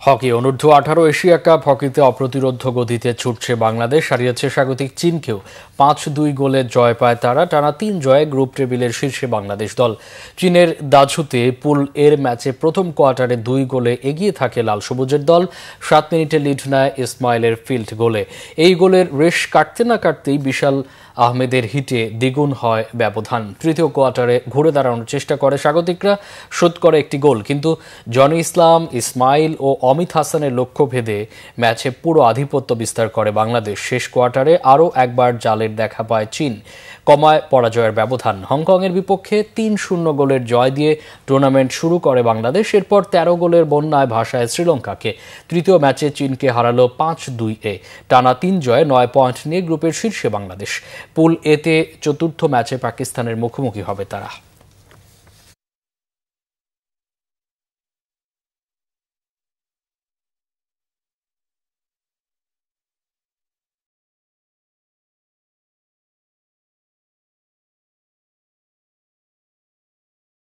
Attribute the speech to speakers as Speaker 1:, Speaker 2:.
Speaker 1: Hockey অনূর্ধ্ব 18 Asia cup হকিতে অপ্রতিরোধ্য গতিতে ছুটছে বাংলাদেশ। হারিয়েছে স্বাগতিক চীনকেও। 5-2 গোলে জয় পায় তারা। টানা 3 জয়ে গ্রুপ টেবিলের শীর্ষে বাংলাদেশ দল। চীনের দাঝুতে পুল এর ম্যাচে প্রথম কোয়ার্টারে 2 গোলে এগিয়ে থাকে লাল সবুজের দল। 7 মিনিটে লিড নেয় ইসমাইলের ফিল্ড গোলে। এই গোলের রেশ কাটতে না কাটতেই বিশাল আহমেদের হিটে দ্বিগুণ হয় ব্যবধান। তৃতীয় কোয়ার্টারে ঘুরে দাঁড়ানোর চেষ্টা করে স্বাগতিকরা, শোধ করে একটি গোল, কিন্তু জনি ইসলাম, ইসমাইল ও অমিত হাসানের লক্ষ্য ভেদে ম্যাচে পুরো আধিপত্য বিস্তার করে বাংলাদেশ। শেষ কোয়ার্টারে আরও একবার জালের দেখা পায় চীন, কমায় পরাজয়ের ব্যবধান। হংকংয়ের বিপক্ষে 3-0 গোলের জয় দিয়ে টুর্নামেন্ট শুরু করে বাংলাদেশ। এরপর 13 গোলের বন্যায় ভাসায় শ্রীলঙ্কাকে। তৃতীয় ম্যাচে চীনকে হারালো 5-2-এ। টানা 3 জয়ে 9 পয়েন্ট নিয়ে গ্রুপের শীর্ষে বাংলাদেশ। পুল এতে চতুর্থ ম্যাচে পাকিস্তানের মুখোমুখি হবে তারা।